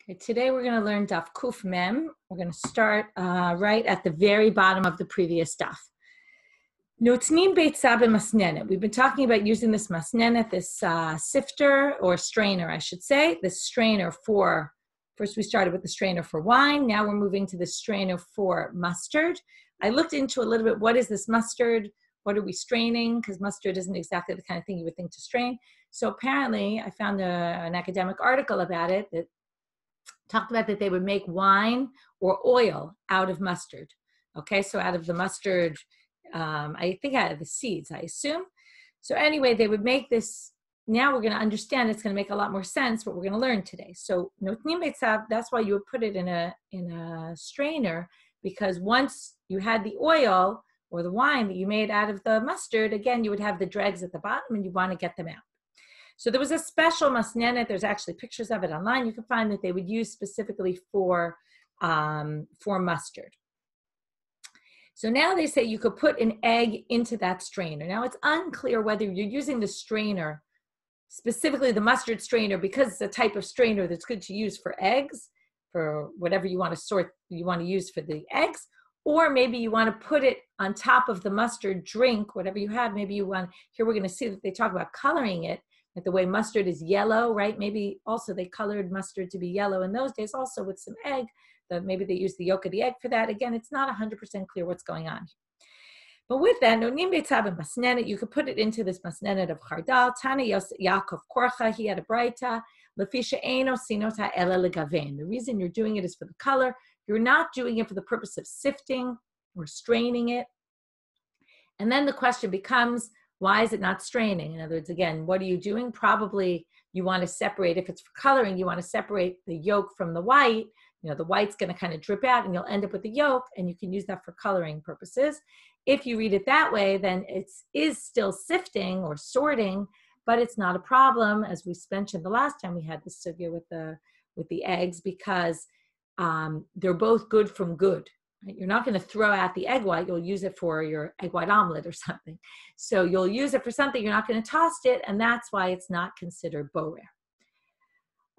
Okay, today we're going to learn Daf Kuf Mem. We're going to start right at the very bottom of the previous Daf. Notnim beitza b'masnenet. We've been talking about using this masnenet, this sifter or strainer, I should say. This strainer for, first we started with the strainer for wine. Now we're moving to the strainer for mustard. I looked into a little bit, what is this mustard? What are we straining? Because mustard isn't exactly the kind of thing you would think to strain. So apparently I found an academic article about it that talked about that they would make wine or oil out of mustard. Okay, so out of the mustard, I think out of the seeds, I assume. So anyway, they would make this. Now we're going to understand. It's going to make a lot more sense what we're going to learn today. So notnim beitzav, that's why you would put it in a strainer, because once you had the oil or the wine that you made out of the mustard, again, you would have the dregs at the bottom and you want to get them out. So there was a special masnenet. There's actually pictures of it online. You can find that they would use specifically for mustard. So now they say you could put an egg into that strainer. Now it's unclear whether you're using the strainer, specifically the mustard strainer, because it's a type of strainer that's good to use for eggs, for whatever you want to use for the eggs, or maybe you want to put it on top of the mustard drink, whatever you have. Maybe you want, here we're going to see that they talk about coloring it. Like the way mustard is yellow, right? Maybe also they colored mustard to be yellow in those days, also with some egg. Maybe they use the yolk of the egg for that. Again, it's not 100% clear what's going on here. But with that, nonim beitzav and masnenet, you could put it into this masnenet of chardal. Tana Yaakov Korcha, he had a braita. Lefisha eino sinota ela legaven. The reason you're doing it is for the color. You're not doing it for the purpose of sifting or straining it. And then the question becomes, why is it not straining? In other words, again, what are you doing? Probably you want to separate, if it's for coloring, you want to separate the yolk from the white. You know, the white's going to kind of drip out and you'll end up with the yolk, and you can use that for coloring purposes. If you read it that way, then it is still sifting or sorting, but it's not a problem, as we mentioned the last time we had this sugya with the eggs, because they're both good from good. Right? You're not going to throw out the egg white. You'll use it for your egg white omelet or something. So you'll use it for something. You're not going to toss it, and that's why it's not considered borer.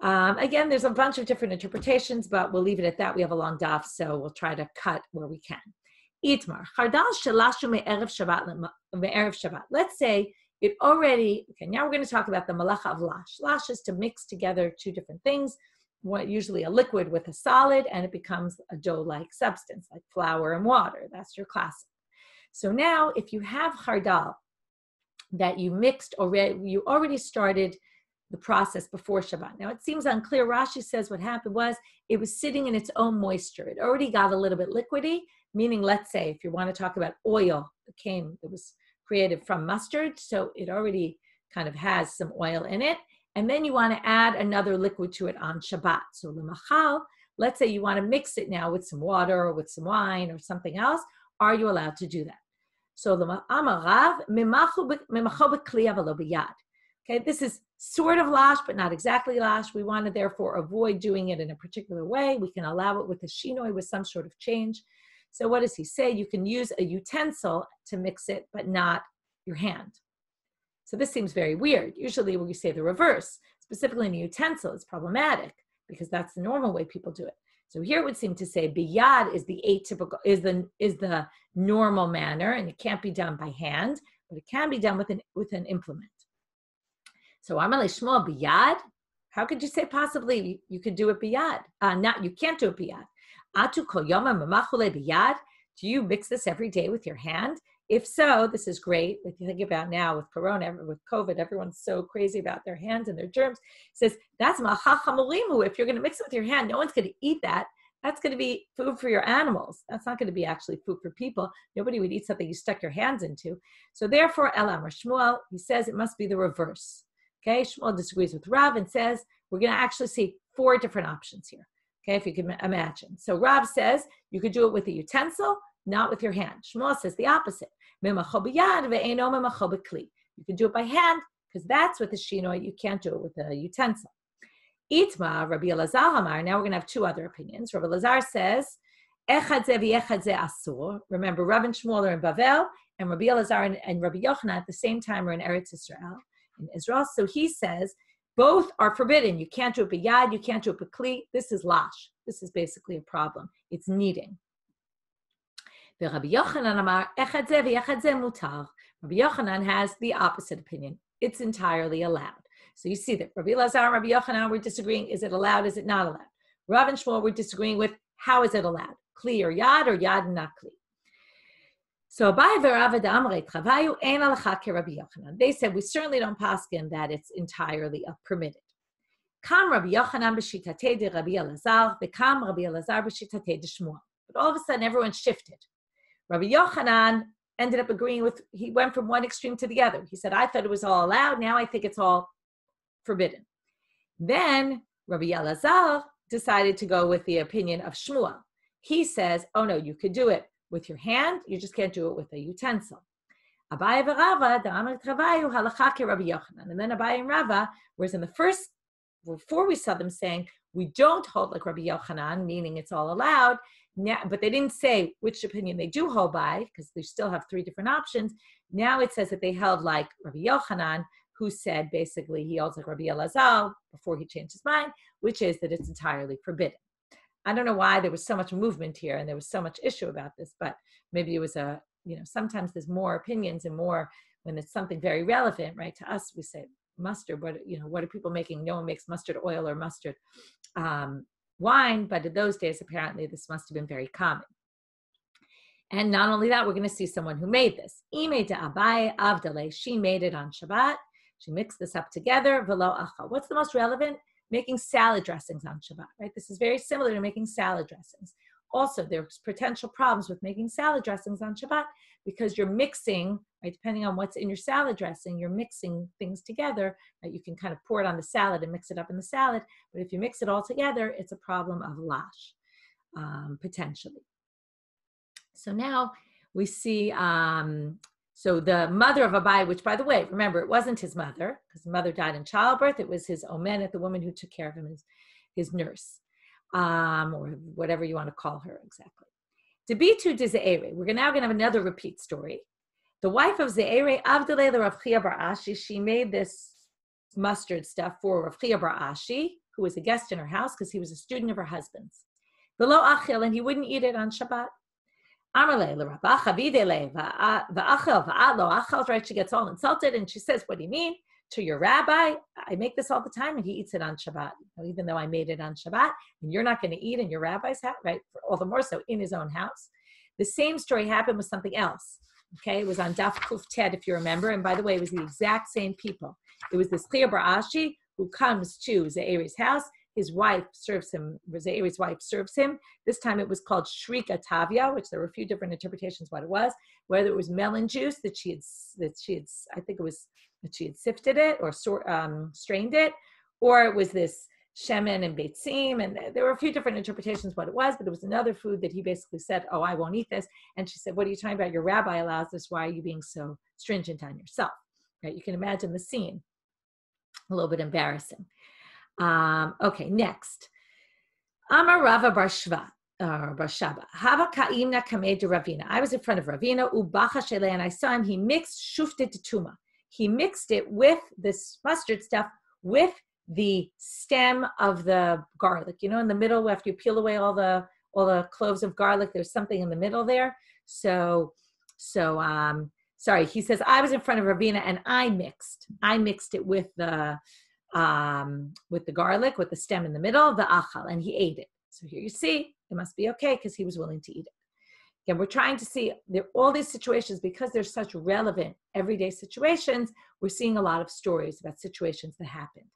Again, there's a bunch of different interpretations, but we'll leave it at that. We have a long daf, so we'll try to cut where we can. Itmar, chardal shelashu me'erev Shabbat. Let's say it already, okay, now we're going to talk about the malacha of lash. Lash is to mix together two different things, usually a liquid with a solid, and it becomes a dough-like substance, like flour and water. That's your classic. So now, if you have chardal that you mixed already, you already started the process before Shabbat. Now, it seems unclear. Rashi says what happened was it was sitting in its own moisture. It already got a little bit liquidy, meaning, let's say, if you want to talk about oil that was created from mustard, so it already kind of has some oil in it. And then you want to add another liquid to it on Shabbat. So l'machal, let's say you want to mix it now with some water or with some wine or something else. Are you allowed to do that? So l'amarav mimachu b'kli avalo b'yad. Okay, this is sort of lash, but not exactly lash. We want to therefore avoid doing it in a particular way. We can allow it with a shinoi with some sort of change. So what does he say? You can use a utensil to mix it, but not your hand. So this seems very weird. Usually when we say the reverse, specifically in a utensil, it's problematic because that's the normal way people do it. So here it would seem to say biyad is the atypical, is the normal manner, and it can't be done by hand, but it can be done with an implement. So Amalei Shmuel biyad. How could you say possibly you could do it biyad? You can't do it biyad. Atu kol yoma memachule biyad. Do you mix this every day with your hand? If so, this is great. If you think about now with Corona, with COVID, everyone's so crazy about their hands and their germs. It says, that's machachamulimu. If you're going to mix it with your hand, no one's going to eat that. That's going to be food for your animals. That's not going to be actually food for people. Nobody would eat something you stuck your hands into. So therefore, El Amar Shmuel, he says it must be the reverse. Okay, Shmuel disagrees with Rav and says, we're going to actually see 4 different options here. Okay, if you can imagine. So Rav says, you could do it with a utensil, not with your hand. Shmuel says the opposite. You can do it by hand, because that's with the shinoi. You can't do it with a utensil. Itma, Rabbi Elazar Amar. Now we're going to have 2 other opinions. Rabbi Elazar says, echad ze v'echad ze asur. Remember, Rav and Shmuel are in Bavel, and Rabbi Elazar and Rabbi Yochanan at the same time are in Eretz Israel. So he says Both are forbidden. You can't do it b'yad, you can't do it b'kli. This is lash. This is basically a problem. It's kneading. Rabbi Yochanan has the opposite opinion. It's entirely allowed. So you see that Rabbi Elazar and Rabbi Yochanan were disagreeing, is it allowed, is it not allowed? Rav and Shmuel were disagreeing with, how is it allowed? Kli or yad and not kli? So they said, we certainly don't paskin that it's entirely permitted. Kam Rabbi Yochanan b'shitatei de Rabbi Elazar, bekam Rabbi Elazar b'shitatei de Shmuel. But all of a sudden, everyone shifted. Rabbi Yochanan ended up agreeing with, he went from one extreme to the other. He said, I thought it was all allowed, now I think it's all forbidden. Then Rabbi Elazar decided to go with the opinion of Shmuel. He says, oh no, you could do it with your hand, you just can't do it with a utensil. Abaye v'Rava, da'amar travayu halacha ke Rabbi Yochanan. And then Abaye and Rava, whereas in the first, before we saw them saying, we don't hold like Rabbi Yochanan, meaning it's all allowed, now, but they didn't say which opinion they do hold by, because they still have three different options. Now it says that they held like Rabbi Yochanan, who said basically he holds like Rabbi Elazar before he changed his mind, which is that it's entirely forbidden. I don't know why there was so much movement here and there was so much issue about this, but maybe it was sometimes there's more opinions and more when it's something very relevant, right? To us, we say mustard, but what are people making? No one makes mustard oil or mustard wine, but in those days, apparently this must have been very common. And not only that, we're going to see someone who made this. Ime de Abaye Avdale, she made it on Shabbat. She mixed this up together. Velo achal. What's the most relevant? Making salad dressings on Shabbat, right? This is very similar to making salad dressings. Also, there's potential problems with making salad dressings on Shabbat because you're mixing, right? Depending on what's in your salad dressing, you're mixing things together, right? You can kind of pour it on the salad and mix it up in the salad, but if you mix it all together, it's a problem of lash, potentially. So now we see, so the mother of Abaye, which by the way, remember, it wasn't his mother, because the mother died in childbirth. It was his omenet, the woman who took care of him, his nurse, or whatever you want to call her exactly. Debitu de Ze'ere. We're now going to have another repeat story. The wife of Ze'ere, Avdale the Rav Chia bar Ashi, she made this mustard stuff for Rav Chia bar Ashi, who was a guest in her house because he was a student of her husband's. Below Achil, and he wouldn't eat it on Shabbat. Right? She gets all insulted and she says, what do you mean? To your rabbi, I make this all the time and he eats it on Shabbat, even though I made it on Shabbat, and you're not going to eat in your rabbi's house, right? All the more so in his own house. The same story happened with something else. Okay, it was on Daf Kuf Ted, if you remember, and by the way, it was the exact same people. It was this Chia bar Ashi who comes to Ze'eri's house. His wife serves him, Ze'eri's wife serves him. This time it was called Shrika Tavia, which there were a few different interpretations what it was, whether it was melon juice that she had, I think it was that she had sifted it or strained it, or it was this shemen and beitzim, and there were a few different interpretations what it was, but it was another food that he basically said, oh, I won't eat this. And she said, what are you talking about? Your rabbi allows this. Why are you being so stringent on yourself? Right? You can imagine the scene. A little bit embarrassing. Okay, next. Amar Rava bar Shava. Hava ka'imna kamei de Ravina. I was in front of Ravina, ubacha shele, and I saw him. He mixed shuftet tuma. He mixed it with this mustard stuff with the stem of the garlic. You know, in the middle, after you peel away all the cloves of garlic, there's something in the middle there. Sorry. He says I was in front of Ravina and I mixed it with the garlic, with the stem in the middle, the achal, and he ate it. So here you see, it must be okay because he was willing to eat it. Again, we're trying to see all these situations, because they're such relevant everyday situations, we're seeing a lot of stories about situations that happened.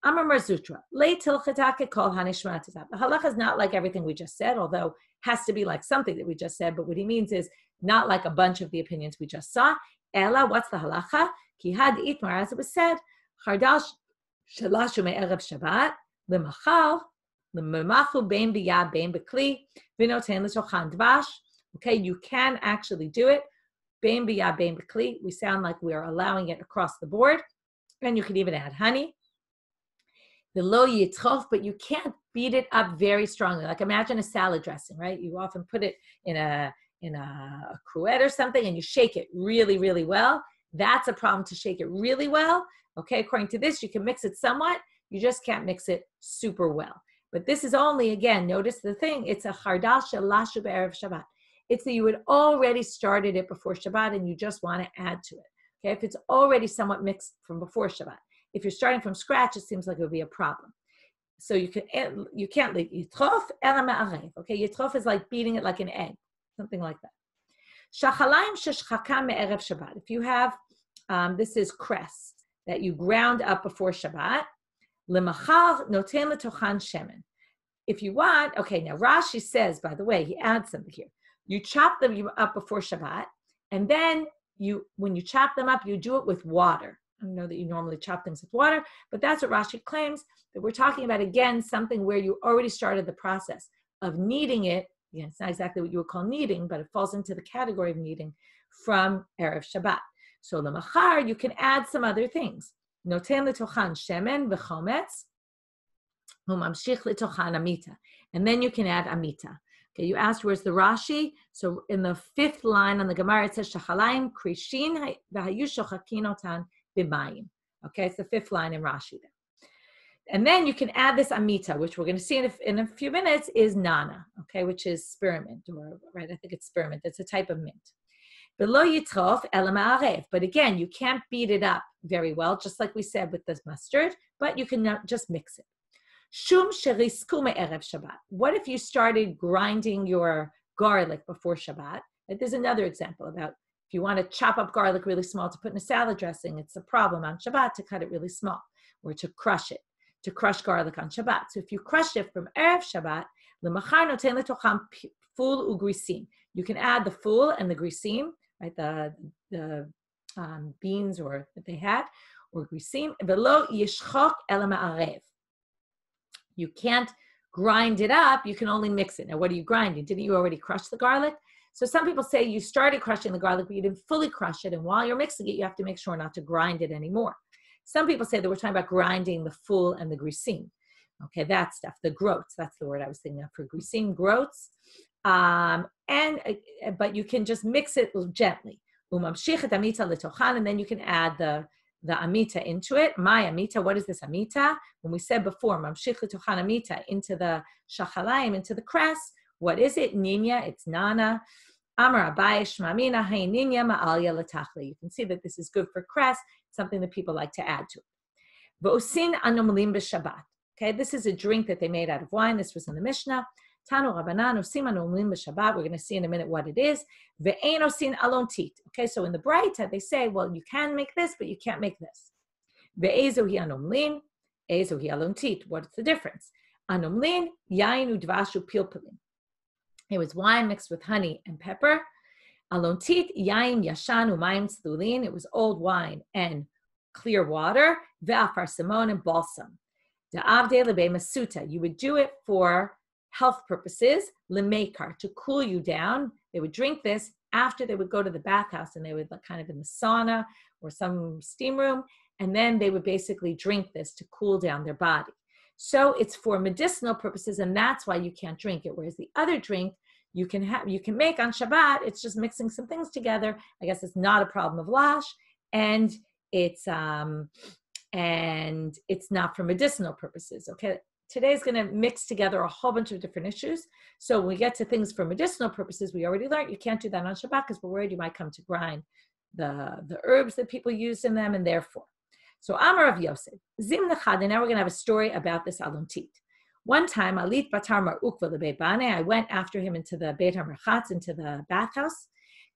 Amar Marzutra, Le tilchatake kol hanishmatazat. The halacha is not like everything we just said, although has to be like something that we just said, but what he means is not like a bunch of the opinions we just saw. Ella, what's the halacha? Ki had itmar, as it was said, chardash shalashu me'erev Shabbat, lemachal, lememachu bein biyad bein bekli, v'noten l'shochan dvash. Okay, you can actually do it. Bein biyad bein bekli. We sound like we are allowing it across the board, and you can even add honey. The lo yitzchof, but you can't beat it up very strongly. Like imagine a salad dressing, right? You often put it in a cruet or something, and you shake it really, really well. That's a problem, to shake it really well. Okay, according to this, you can mix it somewhat. You just can't mix it super well. But this is only, again, notice the thing, it's a chardal shelashu be'erev Shabbat. It's that you had already started it before Shabbat and you just want to add to it. Okay, if it's already somewhat mixed from before Shabbat. If you're starting from scratch, it seems like it would be a problem. So you can't leave yitrof ela ma'arev. Okay, yitrof is like beating it like an egg, something like that. Shachalayim sheshchaka me'erev Shabbat. If you have, this is cress that you ground up before Shabbat. Lemachar noten letochan shemen. If you want, okay, now Rashi says, by the way, he adds something here. You chop them up before Shabbat, and then when you chop them up, you do it with water. I know that you normally chop things with water, but that's what Rashi claims, that we're talking about, again, something where you already started the process of kneading it. Again, it's not exactly what you would call kneading, but it falls into the category of kneading from Erev Shabbat. So lemachar, you can add some other things. Noten letochan shemen v'chometz, umamshich letochan amita. And then you can add amita. Okay, you asked where's the Rashi? So in the 5th line on the Gemara, it says shachalayim krishin v'hayu shochakin otan b'mayim. Okay, it's the 5th line in Rashi there. And then you can add this amita, which we're going to see in a few minutes, is nana, okay, which is spearmint, or right, I think it's spearmint. It's a type of mint. Below yitrof ela ma'arev. But again, you can't beat it up very well, just like we said with this mustard, but you can just mix it. Shum sherisku me'erev Shabbat. What if you started grinding your garlic before Shabbat? There's another example about if you want to chop up garlic really small to put in a salad dressing, it's a problem on Shabbat to cut it really small or to crush it, to crush garlic on Shabbat. So if you crush it from Erev Shabbat, lemachar noten letocham ful ugrisim. You can add the ful and the grisim, right? The beans or that they had, or grisim. Velo yishchok ela ma'arev. You can't grind it up. You can only mix it. Now, what are you grinding? Didn't you already crush the garlic? So some people say you started crushing the garlic, but you didn't fully crush it. And while you're mixing it, you have to make sure not to grind it anymore. Some people say that we're talking about grinding the ful and the grisim. Okay, that stuff, the groats. That's the word I was thinking of for grisim, groats. But you can just mix it gently. Umamshichet amita letochan, and then you can add the amita into it. My amita, what is this amita? When we said before, mamshich letochan amita, into the shachalayim, into the cress, what is it? Ninya, it's nana. Amar abai shmamina hay ninya ma'alya letachli. You can see that this is good for cress, something that people like to add to it. V'osin anomlim b'Shabbat. Okay, this is a drink that they made out of wine. This was in the Mishnah. Tanu Rabbanan osim anomlim b'Shabbat. We're going to see in a minute what it is. Ve'ein osin alontit. Okay, so in the Braita, they say, well, you can make this, but you can't make this. Ve'ezo hi anomlin, ezo hi alontit. What's the difference? Anomlin, yain udvashu pilpilin. It was wine mixed with honey and pepper. Alontit, yain yashan umayim tzlulin. It was old wine and clear water. Ve'afar simon and balsam. Da'avde lebe masuta. You would do it for health purposes, lemekar, to cool you down. They would drink this after they would go to the bathhouse, and they would kind of in the sauna or some steam room, and then they would basically drink this to cool down their body. So it's for medicinal purposes, and that's why you can't drink it. Whereas the other drink you can make on Shabbat, it's just mixing some things together. I guess it's not a problem of lash, and it's not for medicinal purposes. Okay. Today's going to mix together a whole bunch of different issues. So when we get to things for medicinal purposes, we already learned you can't do that on Shabbat because we're worried you might come to grind the herbs that people use in them, and therefore. So Amar of Yosef, Zim Nechad, and now we're going to have a story about this alontit. One time, Alit Batar Marukva Lebeit Bane, I went after him into the Beit HaMerchatz, into the bathhouse.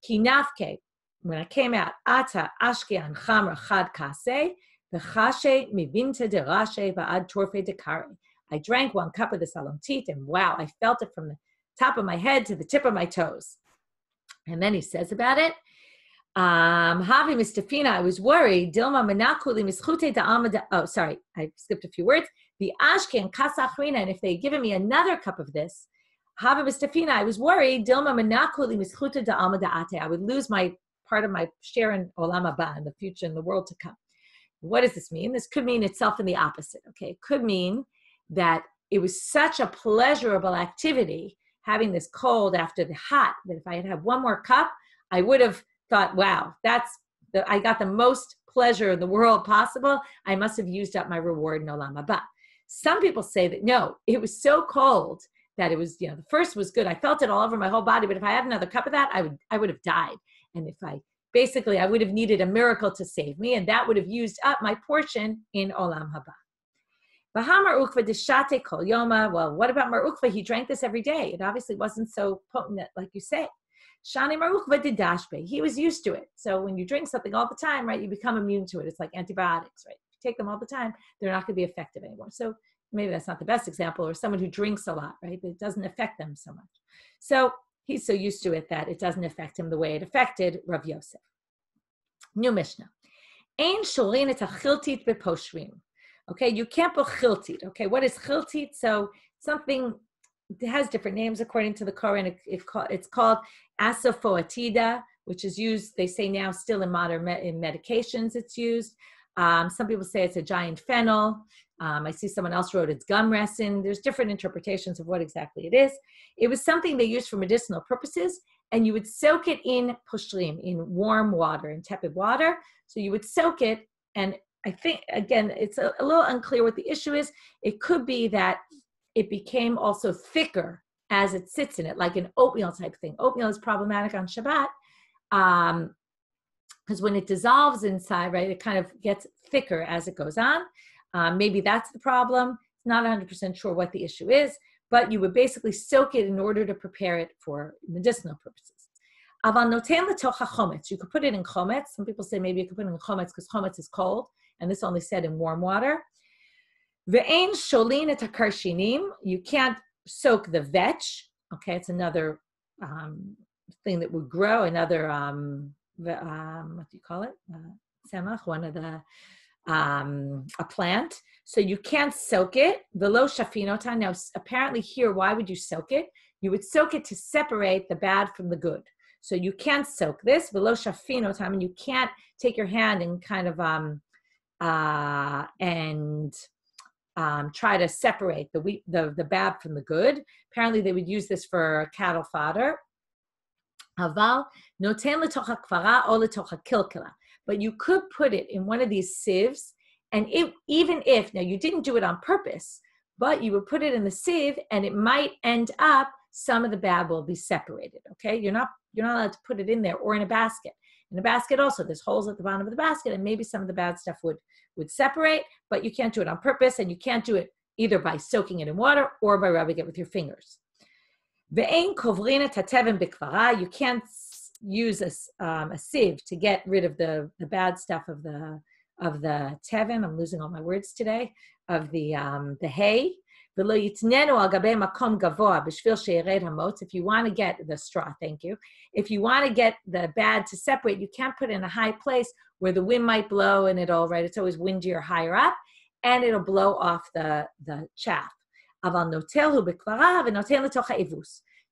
Ki nafke, when I came out, Ata Ashke An Chamra Chad Kaseh, V'chashe Mivinta de Rashe Va'ad Torfe de Kare. I drank 1 cup of this alontit, and wow, I felt it from the top of my head to the tip of my toes. And then he says about it, Havi Mistafina, I was worried. Dilma Menakuli Mischute Da'amada. Oh, sorry, I skipped a few words. The Ashke and Kasachrina, and if they had given me another cup of this, Havi Mistafina, I was worried. Dilma Menakuli Mischute Da'amada Ate. I would lose my part of my share in Olam Haba, in the future, in the world to come. What does this mean? This could mean itself in the opposite. Okay, it could mean that it was such a pleasurable activity having this cold after the hot that if I had had 1 more cup, I would have thought, wow, I got the most pleasure in the world possible, I must have used up my reward in Olam Haba. Some people say that, no, it was so cold that it was, the first was good. I felt it all over my whole body, but if I had another cup of that, I would have died. And if I would have needed a miracle to save me, and that would have used up my portion in Olam Haba. Well, what about Mar Ukva? He drank this every day. It obviously wasn't so potent, like you say. Shani Mar Ukva didashbe. He was used to it. So when you drink something all the time, right, you become immune to it. It's like antibiotics, right? If you take them all the time, they're not going to be effective anymore. So maybe that's not the best example, or someone who drinks a lot, right? It doesn't affect them so much. So he's so used to it that it doesn't affect him the way it affected Rav Yosef. New Mishnah. Ein shorin et achiltit beposhrim. Okay, you can't put chiltit. Okay, what is chiltit? So something, it has different names according to the Koran. It's called asafoetida, which is used, they say now still in modern in medications it's used. Some people say it's a giant fennel. I see someone else wrote it's gum resin. There's different interpretations of what exactly it is. It was something they used for medicinal purposes, and you would soak it in poshrim, in warm water, in tepid water. So you would soak it, and I think, again, it's a little unclear what the issue is. It could be that it became also thicker as it sits in it, like an oatmeal type thing. Oatmeal is problematic on Shabbat because when it dissolves inside, right, it kind of gets thicker as it goes on. Maybe that's the problem. Not 100% sure what the issue is, but you would basically soak it in order to prepare it for medicinal purposes. Aval noten letocha chometz. You could put it in chometz. Some people say maybe you could put it in chometz because chometz is cold, and this only said in warm water. Ve'ein sholin et hakarshinim. You can't soak the vetch. Okay, it's another thing that would grow. Another what do you call it? Semach, one of the a plant. So you can't soak it. Velo shafinota. Now, apparently here, why would you soak it? You would soak it to separate the bad from the good. So you can't soak this. Velo shafinota. I mean, you can't take your hand and kind of try to separate the bad from the good. Apparently, they would use this for cattle fodder. Aval noten letocha kvara o letocha kilkila. But you could put it in one of these sieves, and even if now you didn't do it on purpose, but you would put it in the sieve, and it might end up some of the bad will be separated. Okay, you're not allowed to put it in there or in a basket. In a basket also, there's holes at the bottom of the basket, and maybe some of the bad stuff would separate, but you can't do it on purpose, and you can't do it either by soaking it in water or by rubbing it with your fingers. Ve'ein kovrina tatevim bikvara. You can't use a sieve to get rid of the bad stuff of the tevim. I'm losing all my words today. Of the hay. If you want to get the straw, thank you. If you want to get the bad to separate, you can't put it in a high place where the wind might blow and it'll, right, it's always windier higher up, and it'll blow off the chaff.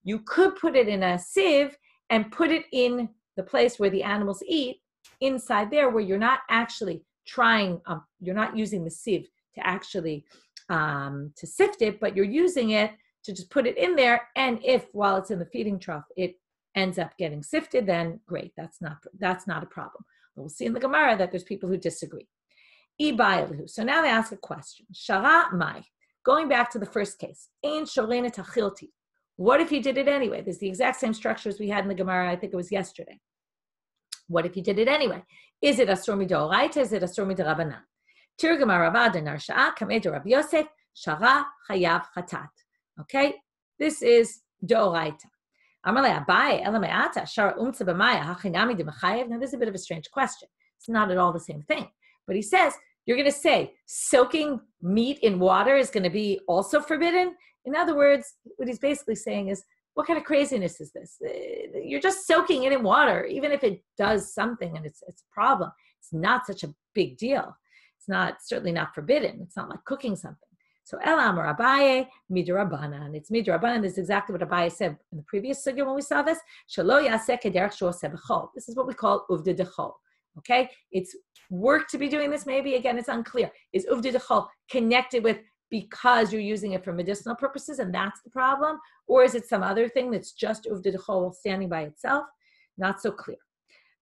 You could put it in a sieve and put it in the place where the animals eat, inside there where you're not actually you're not using the sieve to actually to sift it, but you're using it to just put it in there. And if while it's in the feeding trough, it ends up getting sifted, then great, that's not a problem. We'll see in the Gemara that there's people who disagree. So now they ask a question. Shara mai. Going back to the first case. Ein shorenet achilti. What if you did it anyway? There's the exact same structure as we had in the Gemara, I think it was yesterday. What if you did it anyway? Is it asur midoraita? Is it asur midrabanan? Tirgama Ravad and Arsha'a Kamed Rav Yosef Shara Chayav Chatat. Okay, this is Doraita. Amalei Abai Elameata Shara Umtza B'Maya Hachinami D'Mechayev. Now, this is a bit of a strange question. It's not at all the same thing. But he says you're going to say soaking meat in water is going to be also forbidden. In other words, what he's basically saying is, what kind of craziness is this? You're just soaking it in water, even if it does something and it's a problem. It's not such a big deal. It's certainly not forbidden. It's not like cooking something. So Elam or Abaye, Midrabanan. It's Midrabanan. This is exactly what Abaye said in the previous sugya when we saw this. Shalo yaseh kederech she'oseh b'chol. This is what we call uvda dechol. Okay? It's work to be doing this. Maybe, again, it's unclear. Is uvda dechol connected with because you're using it for medicinal purposes and that's the problem? Or is it some other thing that's just uvda dechol standing by itself? Not so clear.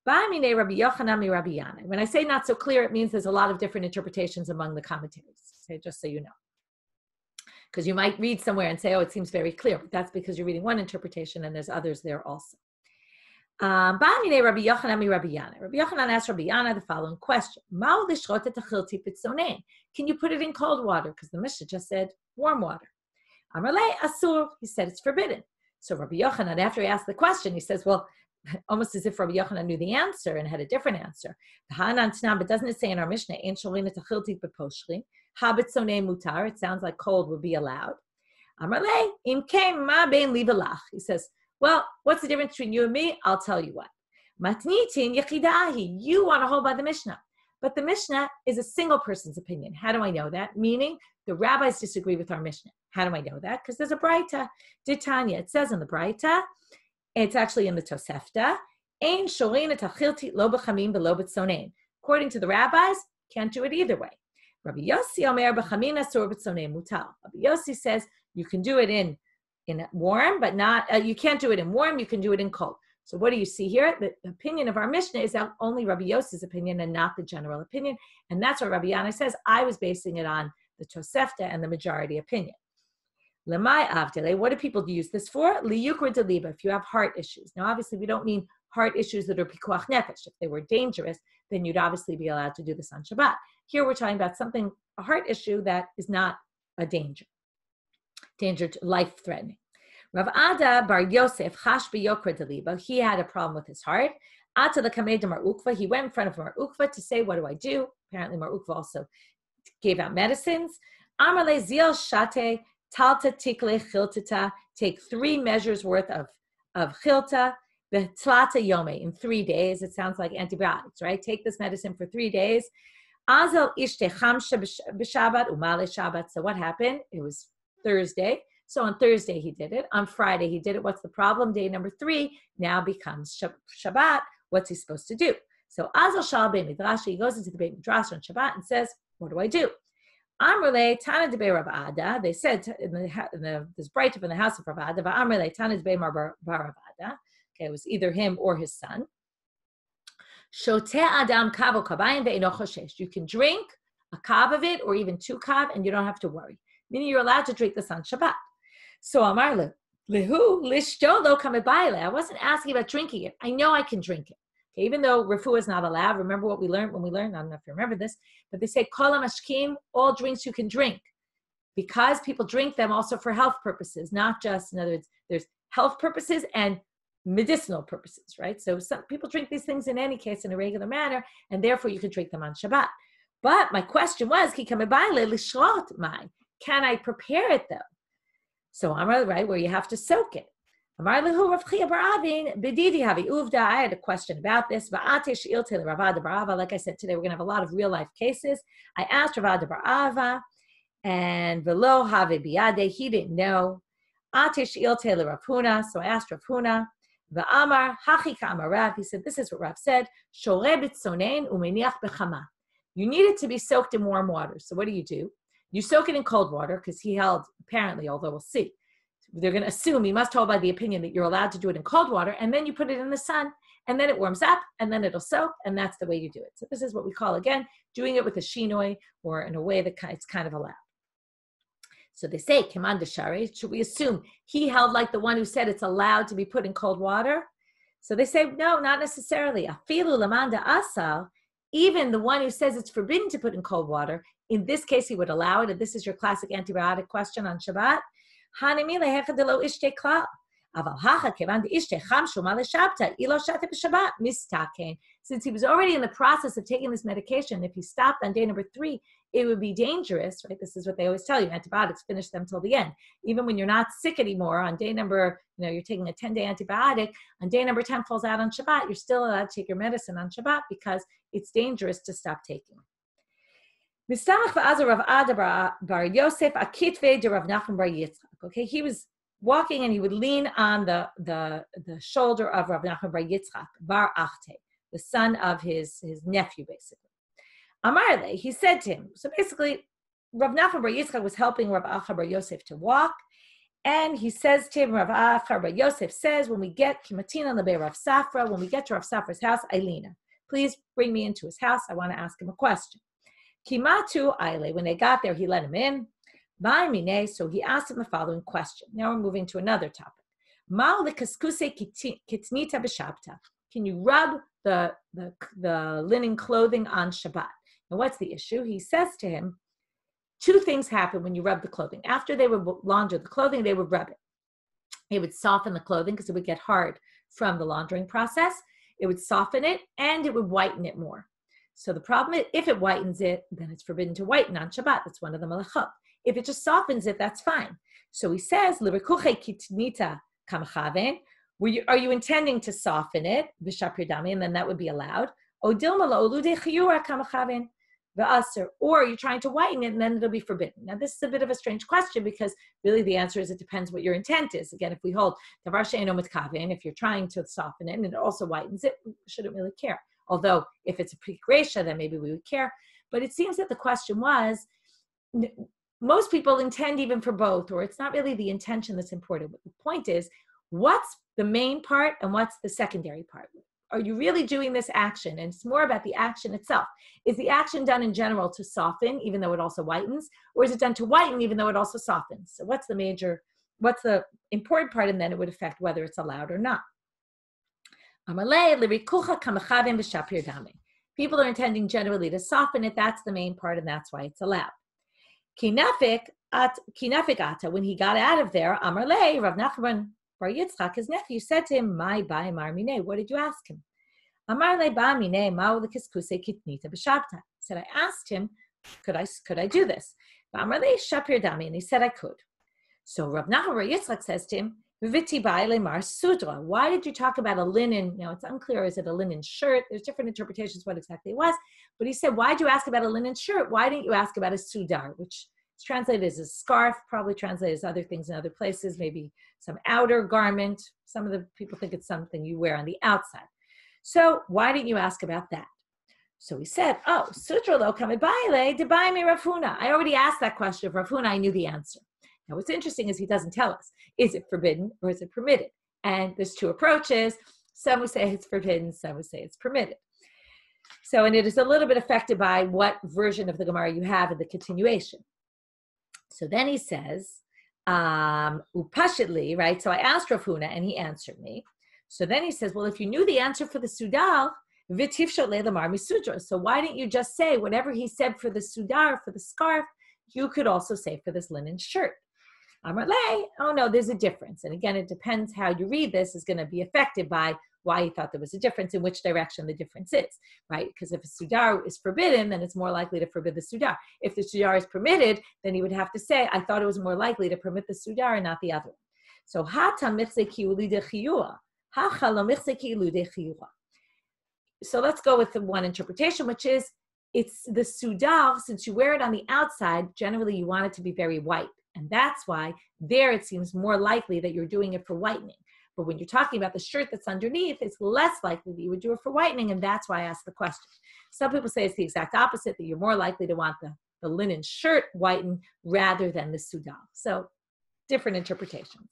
When I say not so clear, it means there's a lot of different interpretations among the commentaries, okay, just so you know. Because you might read somewhere and say, oh, it seems very clear. But that's because you're reading one interpretation and there's others there also. Rabbi Yochanan asked Rabbi Yana the following question. Can you put it in cold water? Because the Mishnah just said warm water. Amarle asur. He said it's forbidden. So Rabbi Yochanan, after he asked the question, he says, well, almost as if Rabbi Yochanan knew the answer and had a different answer. But doesn't it say in our Mishnah, it sounds like cold would be allowed. He says, well, what's the difference between you and me? I'll tell you what. You want to hold by the Mishnah. But the Mishnah is a single person's opinion. How do I know that? Meaning the rabbis disagree with our Mishnah. How do I know that? Because there's a Braita. Ditanya. It says in the Braita, it's actually in the Tosefta, according to the rabbis, can't do it either way. Rabbi Yossi says you can do it in warm, but not, you can't do it in warm, you can do it in cold. So what do you see here? The opinion of our Mishnah is only Rabbi Yossi's opinion and not the general opinion. And that's what Rabbi Yana says. I was basing it on the Tosefta and the majority opinion. Lemai avdele, what do people use this for? Liyukra deliba, if you have heart issues. Now, obviously, we don't mean heart issues that are pikuach nefesh. If they were dangerous, then you'd obviously be allowed to do this on Shabbat. Here we're talking about a heart issue that is not a danger life-threatening. Rav Ada bar Yosef chash b'yokra deliba. He had a problem with his heart. Ata l'kamei de Mar Ukva. He went in front of Mar Ukva to say, what do I do? Apparently, Mar Ukva also gave out medicines. Amar le zil shate talta tikle chiltata. Take 3 measures worth of chilta. Betlata yome, in 3 days. It sounds like antibiotics, right? Take this medicine for 3 days. Azel ishte chamsha b'Shabbat umale Shabbat. So what happened? It was Thursday. So on Thursday, he did it. On Friday, he did it. What's the problem? Day number 3 now becomes Shabbat. What's he supposed to do? So Azel shal beit midrash, he goes into the beit midrash on Shabbat and says, what do I do? Amrle Tana de Rav Ada. They said this bright up in the house of Rav Ada. Amrle Tana de Bar Rav Ada. Okay, it was either him or his son. Shote Adam kavo kabayim ve'eno choshesh. You can drink a kav of it or even 2 kav and you don't have to worry. Meaning you're allowed to drink this on Shabbat. So Amar lehu lishto lo kamebayle. I wasn't asking about drinking it. I know I can drink it. Okay, even though refuah is not allowed. Remember what we learned when we learned? I don't know if you remember this, but they say kol hamashkim, all drinks you can drink, because people drink them also for health purposes, not just, in other words, there's health purposes and medicinal purposes, right? So some people drink these things in any case in a regular manner, and therefore you can drink them on Shabbat. But my question was, ki kamebayle lishrot mai. Can I prepare it though? So Amar, right, where you have to soak it. Amar lehu Rav Chia bar Avin b'didi havi uvda. I had a question about this. Va'ate she'il te Rav Ada bar Ava. Like I said today, we're going to have a lot of real life cases. I asked Rav Ada bar Ava, and velo have biyade. He didn't know. Ate she'il te Rav Huna. So I asked Rav Huna. Va'amar hachi ka'amar Rav. He said, this is what Rav said. Shore b'tzonein umeniach b'chama. You need it to be soaked in warm water. So what do? You soak it in cold water, because he held, apparently, although we'll see, they're going to assume he must hold by the opinion that you're allowed to do it in cold water, and then you put it in the sun, and then it warms up, and then it'll soak, and that's the way you do it. So this is what we call, again, doing it with a shinoi, or in a way that it's kind of allowed. So they say, Keman Deshari, should we assume he held like the one who said it's allowed to be put in cold water? So they say, no, not necessarily. Afilu lamanda asal, even the one who says it's forbidden to put in cold water, in this case, he would allow it. And this is your classic antibiotic question on Shabbat. Since he was already in the process of taking this medication, if he stopped on day number 3, it would be dangerous, right? This is what they always tell you. Antibiotics finish them till the end. Even when you're not sick anymore, on day number, you're taking a 10-day antibiotic, on day number 10 falls out on Shabbat, you're still allowed to take your medicine on Shabbat because it's dangerous to stop taking it. Okay, he was walking and he would lean on the shoulder of Rav Nachman bar Yitzchak, bar Achte, the son of his nephew, basically. Amarle, he said to him, so basically, Rav Nachman bar Yitzchak was helping Rav Acha bar Yosef to walk, And he says to him, Rav Achar Bar Yosef says, when we get Kimatina Lebe Rav Safra, when we get to Rav Safra's house, Eilina, please bring me into his house. I want to ask him a question. Kimatu Aile, when they got there, he let him in. Mine, so he asked him the following question. Now we're moving to another topic. Mal lekaskuse kitnita b'shabta. Can you rub the linen clothing on Shabbat? Now what's the issue? He says to him, two things happen when you rub the clothing. After they would launder the clothing, they would rub it. It would soften the clothing because it would get hard from the laundering process. It would soften it and it would whiten it more. So the problem is, if it whitens it, then it's forbidden to whiten on Shabbat. That's one of the malachot. If it just softens it, that's fine. So he says, kitnita kamchaven. Are you intending to soften it, v'shapir, and then that would be allowed? Or you're trying to whiten it, and then it'll be forbidden. Now, this is a bit of a strange question because really the answer is it depends what your intent is. Again, if we hold davar she'eino mitkaven, if you're trying to soften it and it also whitens it, we shouldn't really care. Although if it's a pre-gresha, then maybe we would care. But it seems that the question was, most people intend even for both, or it's not really the intention that's important. But the point is, what's the main part and what's the secondary part? Are you really doing this action? And it's more about the action itself. Is the action done in general to soften, even though it also whitens? Or is it done to whiten, even though it also softens? So what's the important part? And then it would affect whether it's allowed or not. People are intending generally to soften it. That's the main part, and that's why it's allowed. Kinafik ata, when he got out of there, Amarle, Rav Nachman Bar Yitzchak, his nephew, said to him, "My ba Mar Mine, what did you ask him?" Amarle ba Mine ma'u l'kiskuse kitnita b'shabta. Said, I asked him, could I do this? Amarle shapir dami, and he said I could. So Rav Nachman Bar Yitzchak says to him, V'viti ba'ile mar sudra. Why did you talk about a linen? Now it's unclear. Is it a linen shirt? There's different interpretations what exactly it was. But he said, why did you ask about a linen shirt? Why didn't you ask about a sudar, which is translated as a scarf, probably translated as other things in other places, maybe some outer garment. Some of the people think it's something you wear on the outside. So why didn't you ask about that? So he said, oh, sudra lo kame ba'ile de ba'ime Rav Huna. I already asked that question of Rav Huna. I knew the answer. Now, what's interesting is he doesn't tell us, is it forbidden or is it permitted? And there's two approaches. Some would say it's forbidden, some would say it's permitted. So, and it is a little bit affected by what version of the Gemara you have in the continuation. So then he says, upashitli, right? So I asked Rav Huna and he answered me. So then he says, well, if you knew the answer for the sudal, v'tifshot le'lamar misudra. So why didn't you just say whatever he said for the sudar, for the scarf, you could also say for this linen shirt? Amarle, oh no, there's a difference. And again, it depends how you read this is going to be affected by why he thought there was a difference, in which direction the difference is, right? Because if a sudar is forbidden, then it's more likely to forbid the sudar. If the sudar is permitted, then he would have to say, I thought it was more likely to permit the sudar and not the other one. So, so let's go with the one interpretation, which is it's the sudar, since you wear it on the outside, generally you want it to be very white. And that's why there it seems more likely that you're doing it for whitening. But when you're talking about the shirt that's underneath, it's less likely that you would do it for whitening, and that's why I asked the question. Some people say it's the exact opposite, that you're more likely to want the linen shirt whitened rather than the sudal. So different interpretations.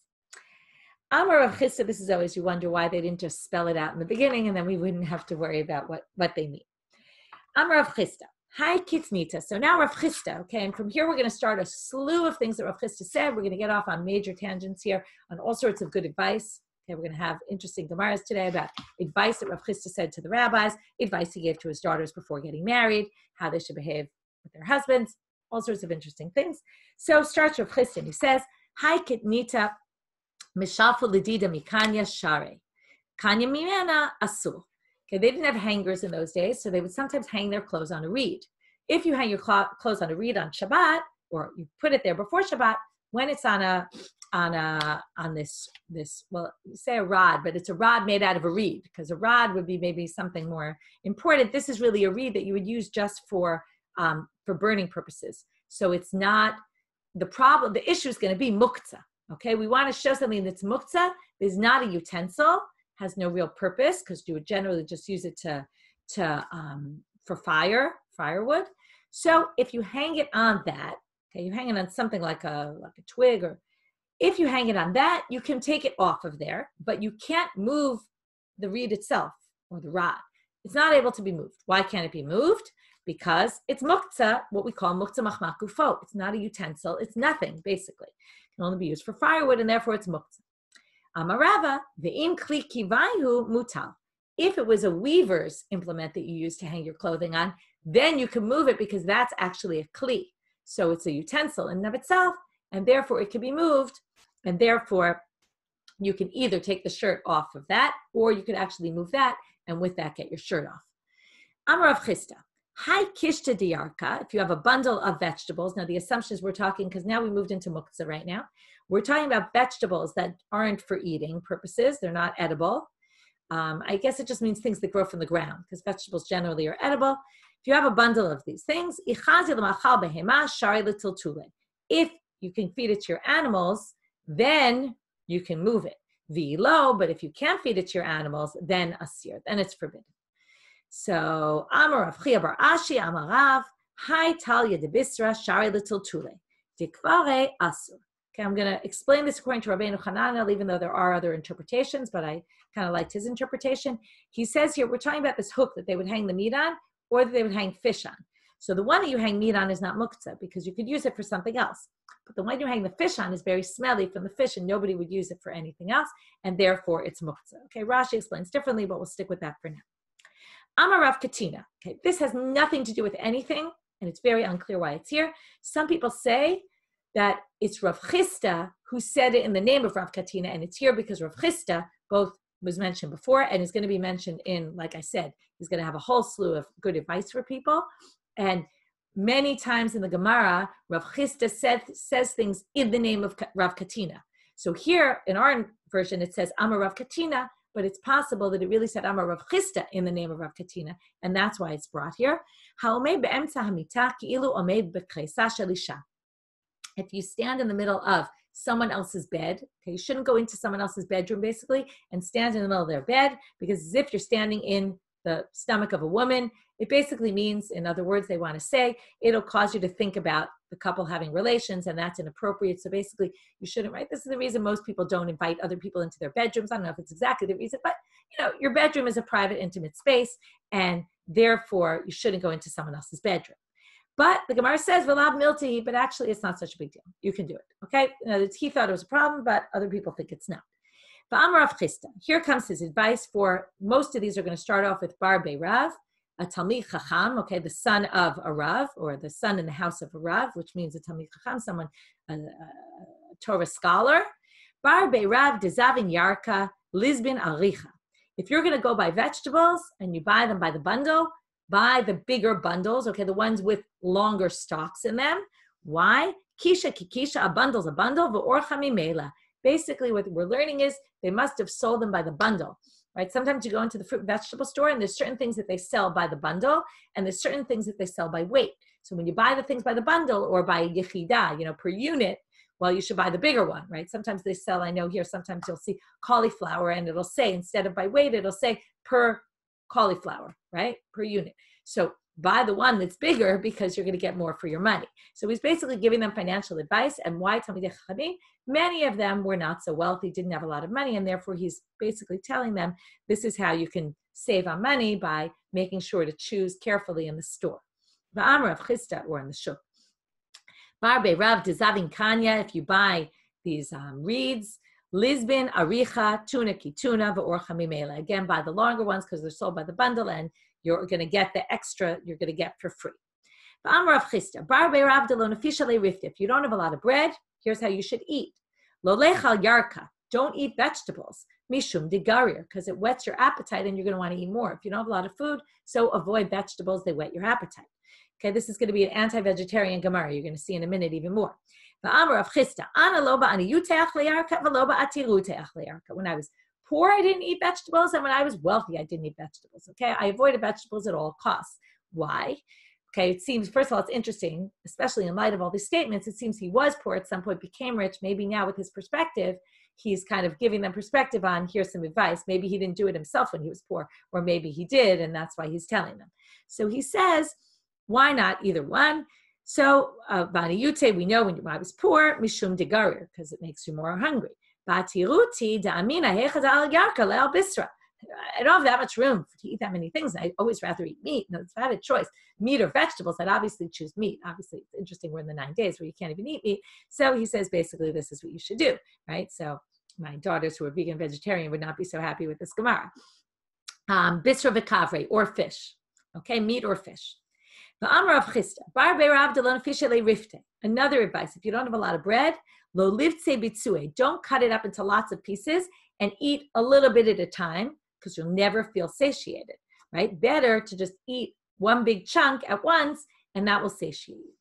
Amar Rav Chisda, this is always, you wonder why they didn't just spell it out in the beginning, and then we wouldn't have to worry about what they mean. Amar Rav Chisda. Hi, Kitnita. So now Rav Chisda, okay, and from here we're going to start a slew of things that Rav Chisda said. We're going to get off on major tangents here on all sorts of good advice. Okay, we're going to have interesting Gemaras today about advice that Rav Chisda said to the rabbis, advice he gave to his daughters before getting married, how they should behave with their husbands, all sorts of interesting things. So starts Rav Chisda, and he says, Hi, Kitnita, Mishafu Lidida Mikanya Share, Kanya Mimena Asur. Okay, they didn't have hangers in those days, so they would sometimes hang their clothes on a reed. If you hang your clothes on a reed on Shabbat, or you put it there before Shabbat, when it's on this well, you say a rod, but it's a rod made out of a reed, because a rod would be maybe something more important. This is really a reed that you would use just for burning purposes. So it's not the problem. The issue is going to be muktzah. Okay, we want to show something that's muktzah, is not a utensil, has no real purpose, because you would generally just use it for firewood. So if you hang it on that, okay, you hang it on something like a twig, or If you hang it on that, you can take it off of there, but you can't move the reed itself or the rod. It's not able to be moved. Why can't it be moved? Because it's muktzah, what we call muktzah machmak gufo. It's not a utensil. It's nothing, basically. It can only be used for firewood, and therefore it's muktzah. Amarava, ve'im kli kivayhu mutal. If it was a weaver's implement that you use to hang your clothing on, then you can move it because that's actually a kli. So it's a utensil in and of itself, and therefore it can be moved, and therefore you can either take the shirt off of that, or you could actually move that, and with that get your shirt off. Amar Rav Chisda, Hai kishta diyarka, if you have a bundle of vegetables. Now the assumption is we're talking, because now we moved into muktzah right now, we're talking about vegetables that aren't for eating purposes, they're not edible. I guess it just means things that grow from the ground, because vegetables generally are edible. If you have a bundle of these things, if you can feed it to your animals, then you can move it. V'lo, but if you can't feed it to your animals, then asir, then it's forbidden. So, Amar Rav Chia bar Ashi, Amar Rav, Hai Talia de Bisra, Shari Little Tule, Dikvare Asur. Okay, I'm going to explain this according to Rabbeinu Hananel, even though there are other interpretations, but I kind of liked his interpretation. He says here, we're talking about this hook that they would hang the meat on, or that they would hang fish on. So the one that you hang meat on is not muktzah, because you could use it for something else. But the one you hang the fish on is very smelly from the fish, and nobody would use it for anything else, and therefore it's muktzah. Okay, Rashi explains differently, but we'll stick with that for now. Amar Rav Katina. Okay, this has nothing to do with anything, and it's very unclear why it's here. Some people say that it's Rav Chisda who said it in the name of Rav Katina, and it's here because Rav Chisda both was mentioned before and is going to be mentioned in, like I said, he's going to have a whole slew of good advice for people. And many times in the Gemara, Rav Chisda says things in the name of Rav Katina. So here in our version, it says Amar Rav Katina, but it's possible that it really said Amar Rav Chisda in the name of Rav Katina, and that's why it's brought here. If you stand in the middle of someone else's bed, okay, you shouldn't go into someone else's bedroom basically and stand in the middle of their bed, because as if you're standing in the stomach of a woman, it basically means, in other words, they want to say, it'll cause you to think about the couple having relations, and that's inappropriate. So basically, you shouldn't, right? This is the reason most people don't invite other people into their bedrooms. I don't know if it's exactly the reason, but your bedroom is a private, intimate space, and therefore you shouldn't go into someone else's bedroom. But the Gemara says, "V'lav milti," but actually it's not such a big deal. You can do it, okay? He thought it was a problem, but other people think it's not. V'amar Rav Chisda. Here comes his advice for, most of these are going to start off with Bar Beirav, a Talmid Chacham, okay, the son of a Rav, or the son in the house of a Rav, which means a Talmid Chacham, someone, a Torah scholar. Bar Beirav dezavin yarka lisbin aricha. If you're going to go buy vegetables and you buy them by the bundle, buy the bigger bundles, okay, the ones with longer stalks in them. Why? Kisha kikisha, a bundle's a bundle, v'orcha mimela. Basically, what we're learning is they must have sold them by the bundle, right? Sometimes you go into the fruit and vegetable store and there's certain things that they sell by the bundle and there's certain things that they sell by weight. So when you buy the things by the bundle or by yechida, per unit, well, you should buy the bigger one, right? Sometimes they sell, I know here, sometimes you'll see cauliflower and it'll say, instead of by weight, it'll say per cauliflower, right? Per unit. So buy the one that's bigger because you're going to get more for your money. So he's basically giving them financial advice. And why Talmidei Chachamim? Many of them were not so wealthy, didn't have a lot of money, and therefore he's basically telling them this is how you can save on money by making sure to choose carefully in the store. V'amar Rav Chisda, or in the shuk. Bar Beirav dezavin kanya, if you buy these reeds, Lisbon, Aricha, Tuna, Kituna, V'orcha Mimela. Again, buy the longer ones because they're sold by the bundle and you're going to get the extra you're going to get for free. V'amar Rav Chisda, Bar Beirav de lo nefisha le'rifta. If you don't have a lot of bread, here's how you should eat. Lo lechal yarka. Don't eat vegetables. Mishum de garir, because it whets your appetite and you're going to want to eat more. If you don't have a lot of food, so avoid vegetables, they whet your appetite. Okay, this is going to be an anti-vegetarian Gemara. You're going to see in a minute even more. When I was poor, I didn't eat vegetables, and when I was wealthy, I didn't eat vegetables. Okay, I avoided vegetables at all costs. Why? Okay, it seems, first of all, it's interesting, especially in light of all these statements, it seems he was poor at some point, became rich. Maybe now with his perspective, he's kind of giving them perspective on, here's some advice. Maybe he didn't do it himself when he was poor, or maybe he did, and that's why he's telling them. So he says, why not either one? So, Bani Yute, we know when I was poor, Mishum Degarir, because it makes you more hungry. Batiruti Da'amina Hechad al Yarka Le'al Bisra. I don't have that much room to eat that many things. I always rather eat meat. No, if I had a choice, meat or vegetables, I'd obviously choose meat. Obviously, it's interesting we're in the 9 days where you can't even eat meat. So he says, basically, this is what you should do, right? So my daughters who are vegan and vegetarian would not be so happy with this Gemara. Bisra v'kavre, or fish, okay, meat or fish. Another advice, if you don't have a lot of bread, don't cut it up into lots of pieces and eat a little bit at a time because you'll never feel satiated, right? Better to just eat one big chunk at once and that will satiate you.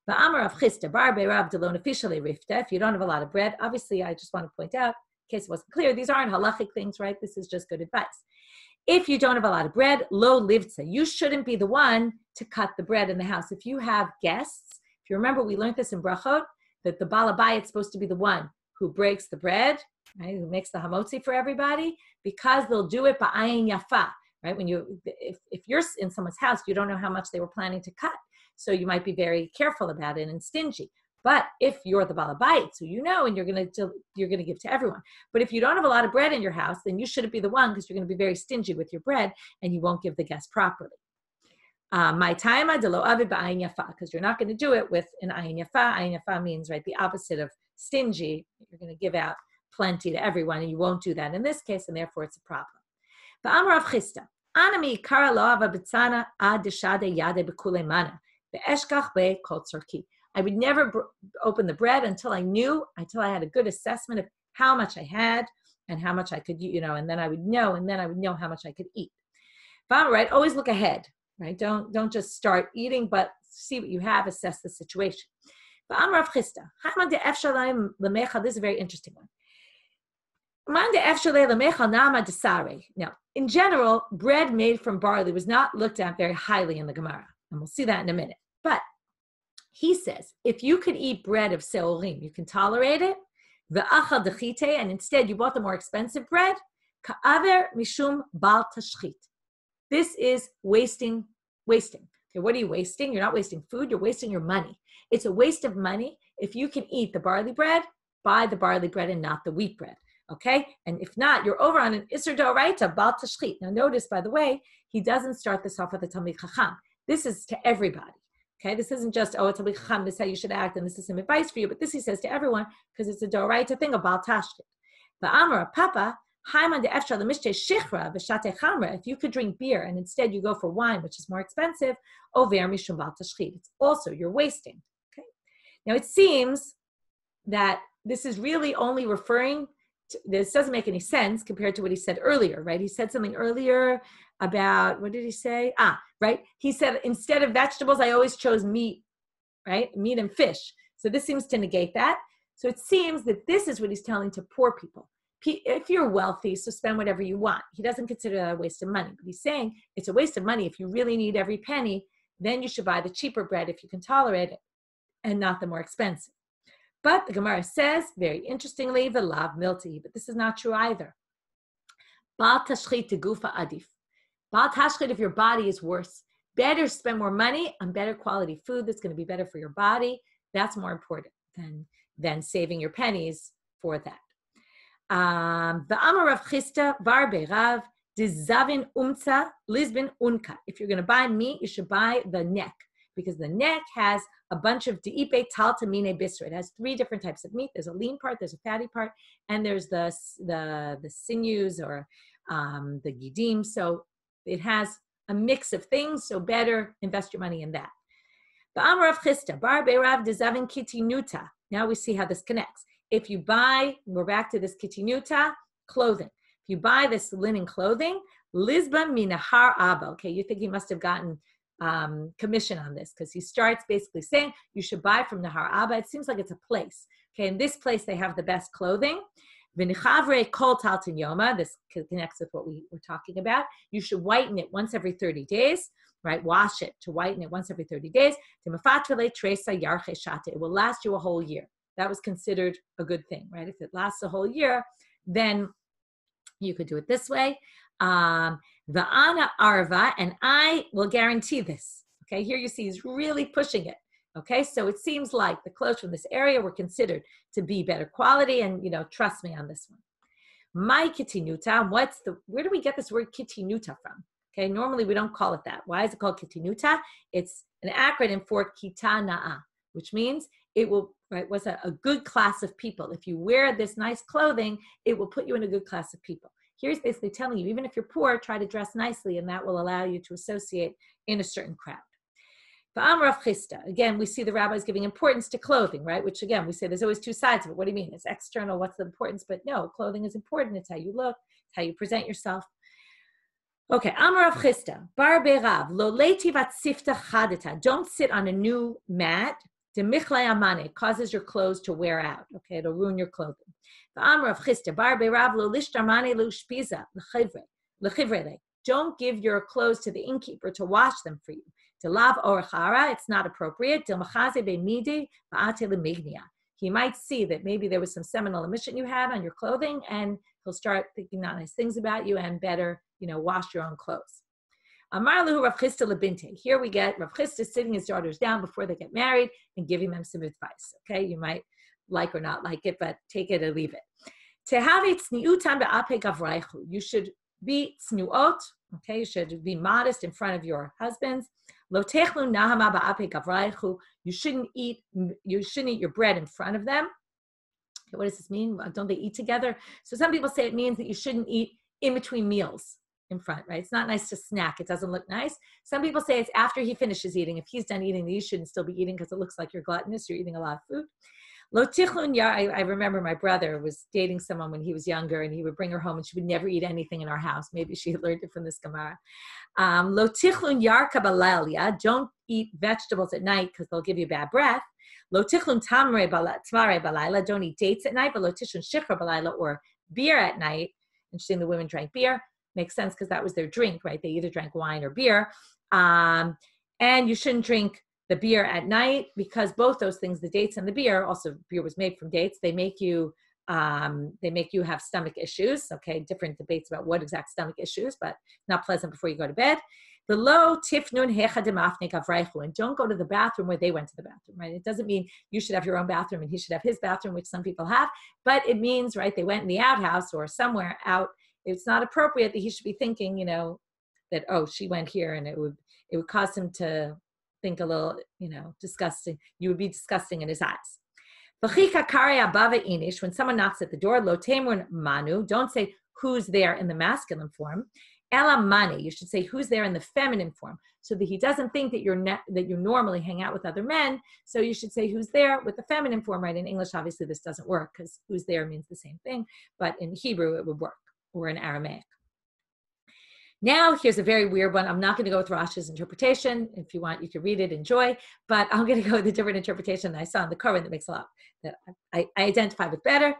If you don't have a lot of bread, obviously I just want to point out, in case it wasn't clear, these aren't halachic things, right? This is just good advice. If you don't have a lot of bread, lo livtza, you shouldn't be the one to cut the bread in the house. If you have guests, if you remember, we learned this in Brachot, that the Balabai is supposed to be the one who breaks the bread, right? Who makes the hamotzi for everybody, because they'll do it ba'ayin yafa, right? If you're in someone's house, you don't know how much they were planning to cut. So you might be very careful about it and stingy. But if you're the balabait, so you know, and you're going to give to everyone. But if you don't have a lot of bread in your house, then you shouldn't be the one because you're going to be very stingy with your bread and you won't give the guest properly. My taima de lo avid ba'ayin yafa, because you're not going to do it with an ayin yafa. Ayin yafa means, right, the opposite of stingy. You're going to give out plenty to everyone, and you won't do that in this case, and therefore it's a problem. Ba'amar of chista, anami kara lo ava b'tzana ad deshade yade b'kule mana be'eshkach be'kol tzorki. I would never open the bread until I had a good assessment of how much I had and how much I could, and then I would know how much I could eat. But right, always look ahead, right? Don't just start eating, but see what you have, assess the situation. This is a very interesting one. Now, in general, bread made from barley was not looked at very highly in the Gemara, and we'll see that in a minute. But he says, if you could eat bread of seorim, you can tolerate it, and instead you bought the more expensive bread, ka'aver mishum bal tashchit. This is wasting. Okay, what are you wasting? You're not wasting food, you're wasting your money. It's a waste of money. If you can eat the barley bread, buy the barley bread and not the wheat bread. Okay? And if not, you're over on an Isser D'Oraita, bal tashchit. Now notice, by the way, he doesn't start this off with a Talmid Chacham. This is to everybody. Okay, this isn't just, it's a Talmid Chacham, this is how you should act, and this is some advice for you, but this he says to everyone, because it's a D'Oraita thing about Tashkit. The Amar Papa, if you could drink beer and instead you go for wine, which is more expensive, it's also, you're wasting. Okay. Now it seems that this is really only referring to, this doesn't make any sense compared to what he said earlier, right? He said something earlier about, what did he say? Right? He said, instead of vegetables, I always chose meat, right? Meat and fish. So this seems to negate that. So it seems that this is what he's telling to poor people. If you're wealthy, so spend whatever you want. He doesn't consider that a waste of money, but he's saying it's a waste of money. If you really need every penny, then you should buy the cheaper bread if you can tolerate it and not the more expensive. But the Gemara says, very interestingly, v'lav milti, but this is not true either. Bal tashchit tegufa adif. Bal tashchit, if your body is worse. Better spend more money on better quality food that's going to be better for your body. That's more important than saving your pennies for that. The Amar of Chista Barbe Rav Dizavin Umtza Lisbon Unka. If you're going to buy meat, you should buy the neck, because the neck has a bunch of Deipe Taltamine Bisra. It has 3 different types of meat. There's a lean part, there's a fatty part, and there's the sinews or the gidim. So it has a mix of things. So better invest your money in that. The Amar of Chista Barbe Rav Dizavin Kitinuta. Now we see how this connects. If you buy, we're back to this kitinuta, clothing. If you buy this linen clothing, Lisba minahar abba. Okay, you think he must have gotten commission on this, because he starts basically saying you should buy from Nahar Abba. It seems like it's a place. Okay, in this place they have the best clothing. V'nichavre kol taltin yoma. This connects with what we were talking about. You should whiten it once every 30 days. Right, wash it to whiten it once every 30 days. It will last you a whole year. That was considered a good thing, right? If it lasts a whole year, then you could do it this way. The Ana Arva, and I will guarantee this. Okay, here you see he's really pushing it. Okay, so it seems like the clothes from this area were considered to be better quality, and trust me on this one. My kitinuta, where do we get this word kitinuta from? Okay, normally we don't call it that. Why is it called kitinuta? It's an acronym for kitana'a, which means it will, was a good class of people. If you wear this nice clothing, it will put you in a good class of people. Here's basically telling you, even if you're poor, try to dress nicely, and that will allow you to associate in a certain crowd. Again, we see the rabbis giving importance to clothing, right? Which again, we say there's always two sides of it. What do you mean? It's external, what's the importance? But no, clothing is important. It's how you look, it's how you present yourself. Okay, Amar Rav Chisda, Bar Be'Rav, Lo leitivat sifta chadita. Don't sit on a new mat. Demichlei amane, it causes your clothes to wear out. Okay, it'll ruin your clothing. Amar Rav Chisda, Bar Be'Rav, Lo lishtarmane lo shpiza lechivrele. Don't give your clothes to the innkeeper to wash them for you. To lav orachara, it's not appropriate. He might see that maybe there was some seminal emission you had on your clothing, and he'll start thinking not nice things about you, and better, wash your own clothes. Amar lahu Rav Chisda lebinte. Here we get Rav Chisda sitting his daughters down before they get married and giving them some advice. Okay, you might like or not like it, but take it or leave it. To have it tzniutan be'ape gavraychu. You should be tznuot. Okay, you should be modest in front of your husbands. Lo techlu nahama ba'ape gavraychu. You shouldn't eat your bread in front of them. Okay, what does this mean? Don't they eat together? So some people say it means that you shouldn't eat in between meals in front, right? It's not nice to snack. It doesn't look nice. Some people say it's after he finishes eating. If he's done eating, you shouldn't still be eating because it looks like you're gluttonous. You're eating a lot of food. Lo tichlun yar. I remember my brother was dating someone when he was younger, and he would bring her home, and she would never eat anything in our house. Maybe she had learned it from this Gemara. Lo tichlun yar kabalalya. Don't eat vegetables at night because they'll give you bad breath. Lo tichlun tamre balayla. Don't eat dates at night. But lo tichlun shikra balayla, or beer at night. Interesting, the women drank beer. Makes sense because that was their drink, right? They either drank wine or beer. And you shouldn't drink the beer at night because both those things, the dates and the beer, also beer was made from dates, they make you have stomach issues. Okay, different debates about what exact stomach issues, but not pleasant before you go to bed. The lo tifnun hechademafne gavraychu, and don't go to the bathroom where they went to the bathroom, right? It doesn't mean you should have your own bathroom and he should have his bathroom, which some people have, but it means, right, they went in the outhouse or somewhere out. It's not appropriate that he should be thinking, that, oh, she went here, and it would cause him to think a little, disgusting. You would be disgusting in his eyes. When someone knocks at the door, lo temun manu, don't say who's there in the masculine form. Ela mani, you should say who's there in the feminine form, so that he doesn't think that you normally hang out with other men. So you should say who's there with the feminine form, right? In English, obviously, this doesn't work because who's there means the same thing, but in Hebrew, it would work, or in Aramaic. Now, here's a very weird one. I'm not going to go with Rashi's interpretation. If you want, you can read it, enjoy. But I'm going to go with a different interpretation that I saw in the Koran that makes a lot, that I identify with better.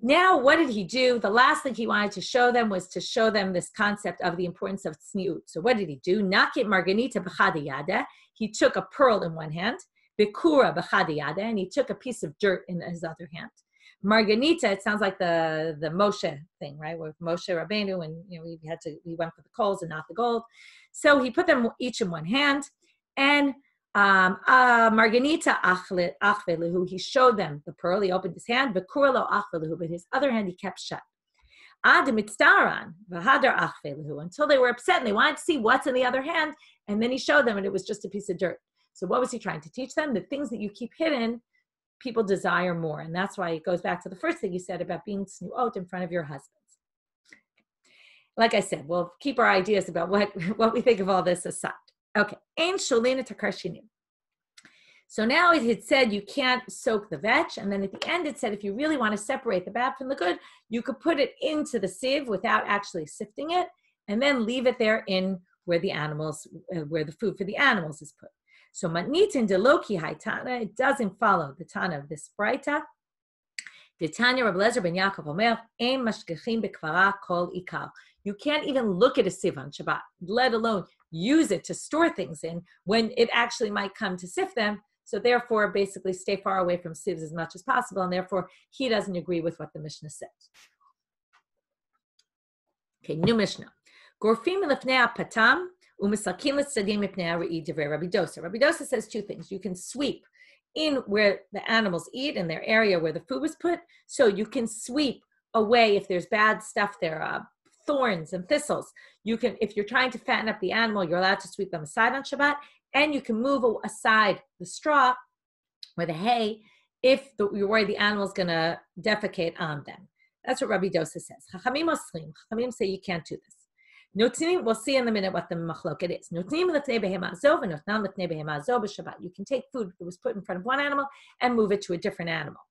Now, what did he do? The last thing he wanted to show them was to show them this concept of the importance of tzniut. So what did he do? Nakit marganita b'chadiyada. He took a pearl in one hand, bikura b'chadiyada, and he took a piece of dirt in his other hand. Marganita, it sounds like the Moshe thing, right? With Moshe Rabbeinu, and he went for the coals and not the gold. So he put them each in one hand, and Marganita achvelehu, he showed them the pearl. He opened his hand, v'kurlo achvelehu, but his other hand he kept shut. Ad mitztaran v'hadar achvelehu, until they were upset and they wanted to see what's in the other hand, and then he showed them, and it was just a piece of dirt. So what was he trying to teach them? The things that you keep hidden, people desire more. And that's why it goes back to the first thing you said about being tznuot in front of your husbands. Like I said, we'll keep our ideas about what we think of all this aside. Okay. Ein sholina takar shinim. So now it had said you can't soak the vetch. And then at the end it said if you really want to separate the bad from the good, you could put it into the sieve without actually sifting it, and then leave it there in where the food for the animals is put. So matnitin deloki haitana, it doesn't follow the Tana of this Braita. The Tanya Rabbi Lezer ben Yaakov Omer, ein mashgechim bekvara kol ikar. You can't even look at a sieve on Shabbat, let alone use it to store things in when it actually might come to sift them. So therefore, basically stay far away from sieves as much as possible, and therefore he doesn't agree with what the Mishnah says. Okay, new Mishnah. Gorfim lefnei patam Rabbi Dosa says two things. You can sweep in where the animals eat, in their area where the food was put, so you can sweep away if there's bad stuff there, thorns and thistles. You can, if you're trying to fatten up the animal, you're allowed to sweep them aside on Shabbat, and you can move aside the straw or the hay if you're worried the animal's going to defecate on them. That's what Rabbi Dosa says. Chachamim say you can't do this. Notnim, we'll see in a minute what the machloket is. Notnim lefnei behema azov and notnam lefnei behema azov b'Shabbat. You can take food that was put in front of one animal and move it to a different animal.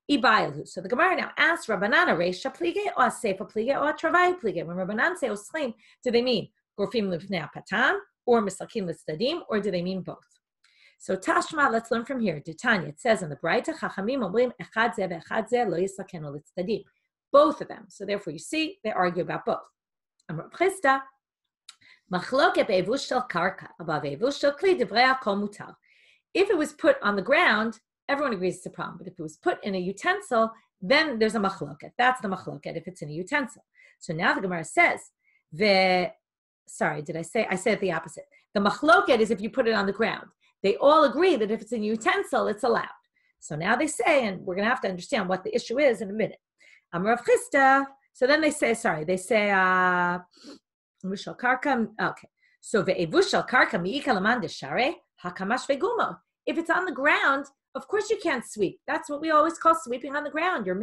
So the Gemara now asks Rabbanan, Reisha plige, or Seifa plige, or Travai plige. When Rabbanan say Oslim, do they mean Gorfim lifnei patam, or Mislakim l'tzdadim, or do they mean both? So Tashma, let's learn from here. Tanya, it says in the Braita, Chachamim omrim echad zeh ve'echad zeh lo yislakenu l'tzdadim. Both of them. So therefore, you see, they argue about both. Amar Chisda, Machloket be'evush shel karka, above evush shel kli divrei kol mutar. If it was put on the ground, everyone agrees it's a problem. But if it was put in a utensil, then there's a machloket. That's the machloket if it's in a utensil. So now the Gemara says, I said the opposite. The machloket is if you put it on the ground. They all agree that if it's in a utensil, it's allowed. So now they say, and we're going to have to understand what the issue is in a minute. Amar Rav Chisda. So then they say, okay. So ve'evushal karka mi'ika laman deshare hakamash ve'gumo. If it's on the ground, of course you can't sweep. That's what we always call sweeping on the ground. You're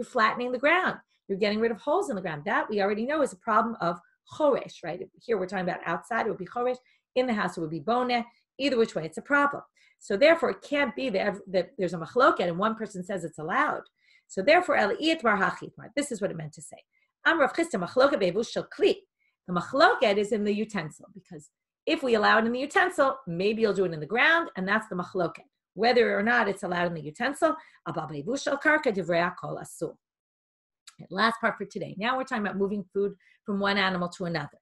flattening the ground. You're getting rid of holes in the ground. That we already know is a problem of choresh, right? Here we're talking about outside, it would be choresh. In the house, it would be boneh. Either which way, it's a problem. So therefore, it can't be that there's a machloket and one person says it's allowed. So therefore, this is what it meant to say. The machloket is in the utensil, because if we allow it in the utensil, maybe you'll do it in the ground, and that's the machloket. Whether or not it's allowed in the utensil, last part for today. Now we're talking about moving food from one animal to another.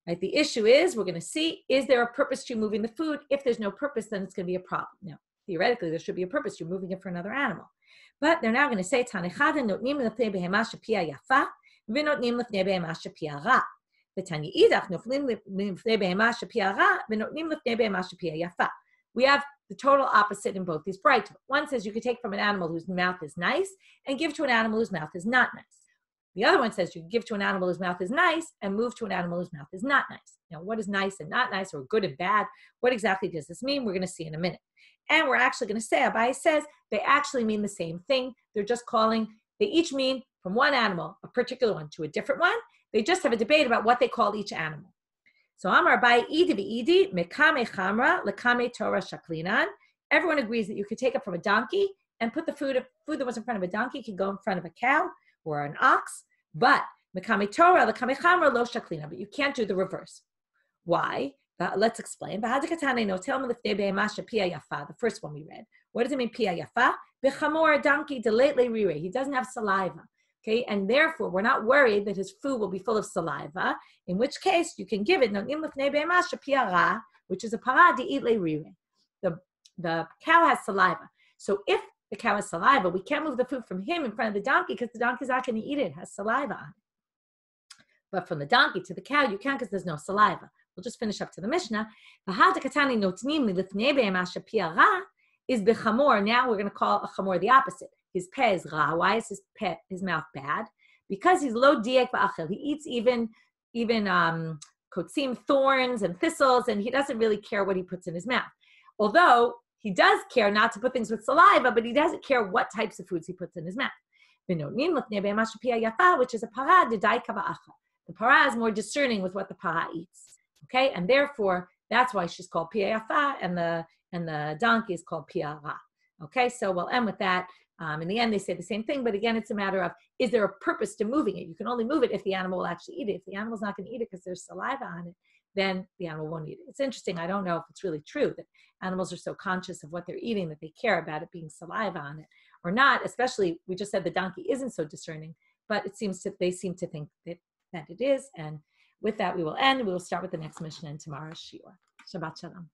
Right? The issue is, we're going to see, is there a purpose to moving the food? If there's no purpose, then it's going to be a problem. Now, theoretically, there should be a purpose. You're moving it for another animal. But they're now going to say, Tanechada notnim lefnei behema shepia yafa, v'notnim lefnei behema shepia ra. V'tanya idach notnim lefnei behema shepia ra, v'notnim lefnei behema shepia yafa. We have the total opposite in both these bright. One says you could take from an animal whose mouth is nice and give to an animal whose mouth is not nice. The other one says you can give to an animal whose mouth is nice and move to an animal whose mouth is not nice. Now, what is nice and not nice, or good and bad? What exactly does this mean? We're going to see in a minute. And we're actually going to say, Abai says, they actually mean the same thing. They're just they each mean from one animal, a particular one, to a different one. They just have a debate about what they call each animal. So Amar Abai, Idi v'idi, mekame chamra, lekame Torah shaklinan. Everyone agrees that you could take it from a donkey and put the food that was in front of a donkey can go in front of a cow or an ox. But mekame Torah, lekame chamra, lo shaklina. But you can't do the reverse. Why? Let's explain. The first one we read. What does it mean, pia yafa? B'chamor, donkey, delately rire. He doesn't have saliva. Okay, and therefore we're not worried that his food will be full of saliva, in which case you can give it, which is a para de'itle rire. The cow has saliva. So if the cow has saliva, we can't move the food from him in front of the donkey because the donkey's not going to eat it. It has saliva on it. But from the donkey to the cow, you can't because there's no saliva. We'll just finish up to the Mishnah. Is bechamor. Now we're going to call a chamor the opposite. His peh is ra. Why is his mouth bad? Because he's lo diek ba'achel. He eats even kotzim, thorns and thistles, and he doesn't really care what he puts in his mouth. Although he does care not to put things with saliva, but he doesn't care what types of foods he puts in his mouth. Which is a para dedaika ba'achel. The para is more discerning with what the para eats. Okay, and therefore that's why she's called pia yafa, and the donkey is called pia ra. Okay, so we'll end with that. In the end, they say the same thing, but again, it's a matter of, is there a purpose to moving it? You can only move it if the animal will actually eat it. If the animal's not going to eat it because there's saliva on it, then the animal won't eat it. It's interesting. I don't know if it's really true that animals are so conscious of what they're eating that they care about it being saliva on it or not. Especially, we just said the donkey isn't so discerning, but they seem to think that it is. And with that, we will end. We will start with the next Mishnah in tomorrow's shiur. Shabbat shalom.